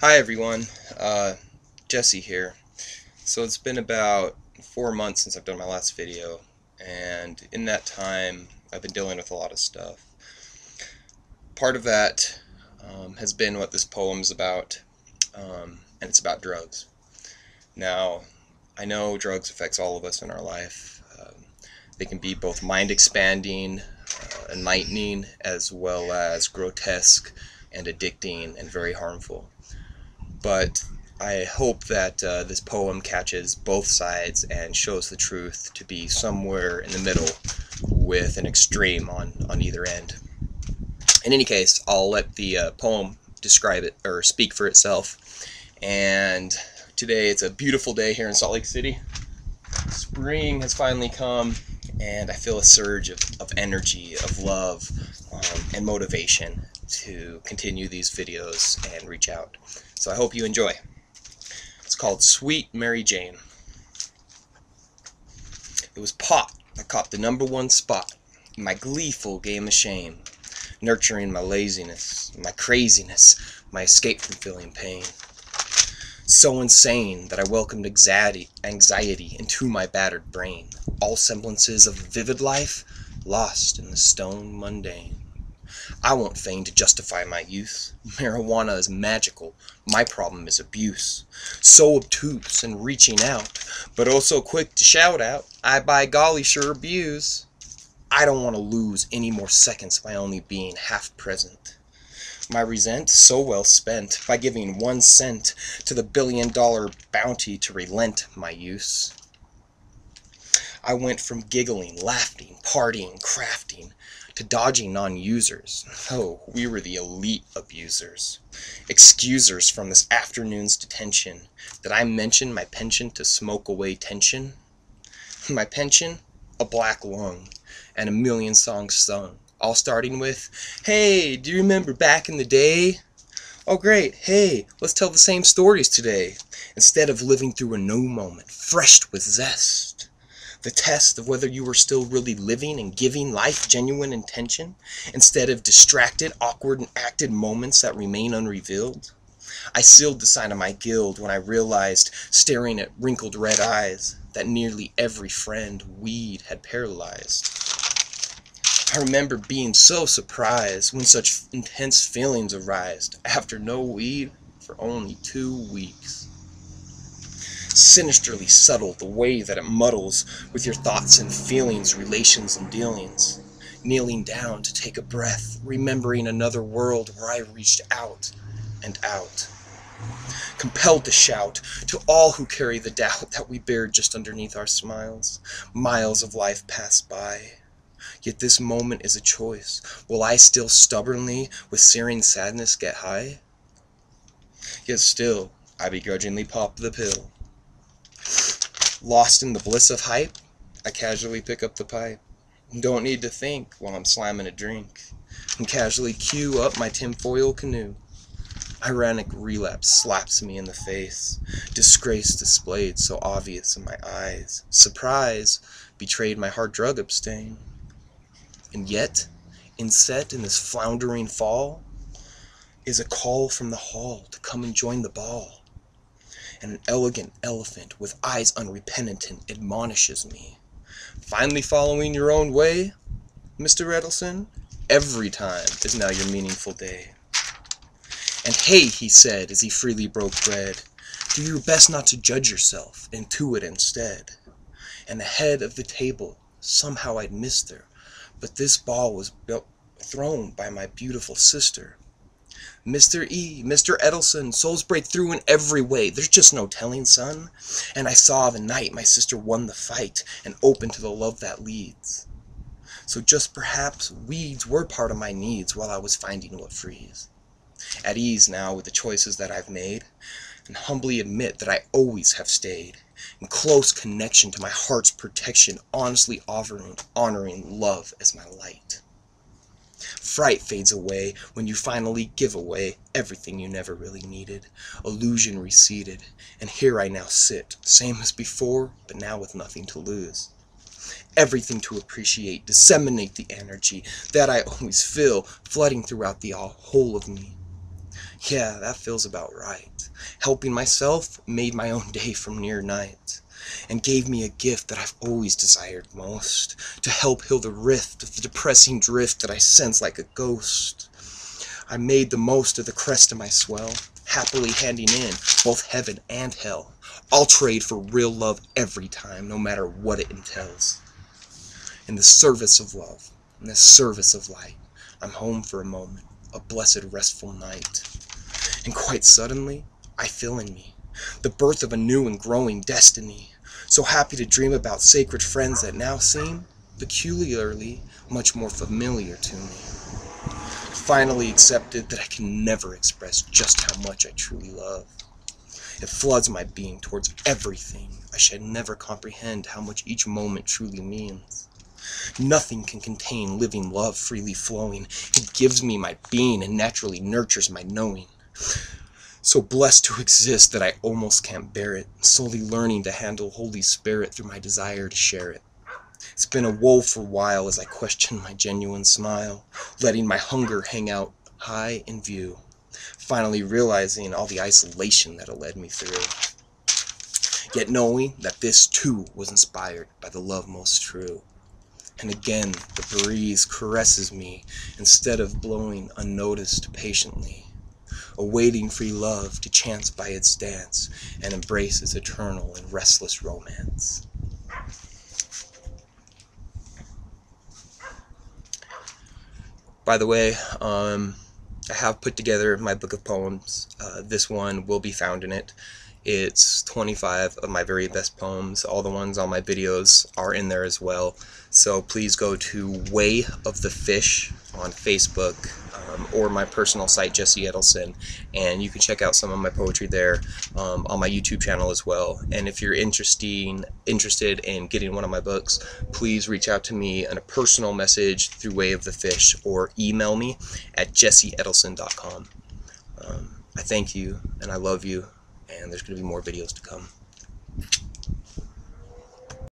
Hi everyone, Jesse here. So it's been about 4 months since I've done my last video, and in that time I've been dealing with a lot of stuff. Part of that has been what this poem is about, and it's about drugs. Now, I know drugs affects all of us in our life. They can be both mind-expanding, enlightening, as well as grotesque and addicting and very harmful. But I hope that this poem catches both sides and shows the truth to be somewhere in the middle with an extreme on either end. In any case, I'll let the poem describe it or speak for itself. And today it's a beautiful day here in Salt Lake City. Spring has finally come, and I feel a surge of energy, of love, and motivation to continue these videos and reach out. So I hope you enjoy. It's called Sweet Mary Jane. It was pot that caught the #1 spot in my gleeful game of shame, nurturing my laziness, my craziness, my escape from feeling pain. So insane that I welcomed anxiety into my battered brain, all semblances of vivid life lost in the stone mundane. I won't feign to justify my youth. Marijuana is magical, my problem is abuse. So obtuse and reaching out, but oh so quick to shout out, I by golly sure abuse. I don't want to lose any more seconds by only being half present. My resent so well spent by giving 1 cent to the $1 billion bounty to relent my use. I went from giggling, laughing, partying, crafting, to dodging non-users. Oh, we were the elite abusers. Excusers from this afternoon's detention. Did I mention my penchant to smoke away tension? My pension? A black lung, and 1,000,000 songs sung. All starting with, hey, do you remember back in the day? Oh great, hey, let's tell the same stories today. Instead of living through a new moment, fresh with zest. The test of whether you were still really living and giving life genuine intention, instead of distracted, awkward, and acted moments that remain unrevealed. I sealed the sign of my guild when I realized, staring at wrinkled red eyes, that nearly every friend weed had paralyzed. I remember being so surprised when such intense feelings arised after no weed for only 2 weeks. Sinisterly subtle the way that it muddles with your thoughts and feelings, relations and dealings. Kneeling down to take a breath, remembering another world where I reached out and out. Compelled to shout to all who carry the doubt that we bear just underneath our smiles. Miles of life pass by. Yet this moment is a choice. Will I still stubbornly, with searing sadness, get high? Yet still, I begrudgingly pop the pill. Lost in the bliss of hype, I casually pick up the pipe. Don't need to think while I'm slamming a drink, and casually cue up my tinfoil canoe. Ironic relapse slaps me in the face, disgrace displayed so obvious in my eyes. Surprise betrayed my hard drug abstain. And yet, inset in this floundering fall, is a call from the hall to come and join the ball. And an elegant elephant with eyes unrepentant admonishes me. Finally following your own way, Mr. Edelson? Every time is now your meaningful day. And hey, he said as he freely broke bread, do your best not to judge yourself, into it instead. And the head of the table, somehow I'd missed her, but this ball was thrown by my beautiful sister. Mr. E, Mr. Edelson, souls break through in every way, there's just no telling, son. And I saw the night my sister won the fight, and opened to the love that leads. So just perhaps weeds were part of my needs while I was finding what frees. At ease now with the choices that I've made, and humbly admit that I always have stayed in close connection to my heart's protection, honestly honoring love as my light. Fright fades away when you finally give away everything you never really needed. Illusion receded, and here I now sit, same as before, but now with nothing to lose. Everything to appreciate, disseminate the energy that I always feel flooding throughout the whole of me. Yeah, that feels about right. Helping myself made my own day from near night, and gave me a gift that I've always desired most, to help heal the rift of the depressing drift that I sense like a ghost. I made the most of the crest of my swell, happily handing in both heaven and hell. I'll trade for real love every time, no matter what it entails. In the service of love, in the service of light, I'm home for a moment, a blessed restful night. And quite suddenly, I feel in me the birth of a new and growing destiny. So happy to dream about sacred friends that now seem peculiarly much more familiar to me. Finally accepted that I can never express just how much I truly love. It floods my being towards everything. I shall never comprehend how much each moment truly means. Nothing can contain living love freely flowing. It gives me my being and naturally nurtures my knowing. So blessed to exist that I almost can't bear it, slowly learning to handle Holy Spirit through my desire to share it. It's been a woeful while as I question my genuine smile, letting my hunger hang out high in view, finally realizing all the isolation that it led me through. Yet knowing that this too was inspired by the love most true. And again the breeze caresses me instead of blowing unnoticed patiently, awaiting free love to chance by its dance and embrace its eternal and restless romance. By the way, I have put together my book of poems. This one will be found in it. It's 25 of my very best poems. All the ones on my videos are in there as well. So please go to Way of the Fish on Facebook, or my personal site, Jesse Edelson, and you can check out some of my poetry there, on my YouTube channel as well. And if you're interested in getting one of my books, please reach out to me in a personal message through Way of the Fish, or email me at jesseedelson.com. I thank you, and I love you, and there's going to be more videos to come.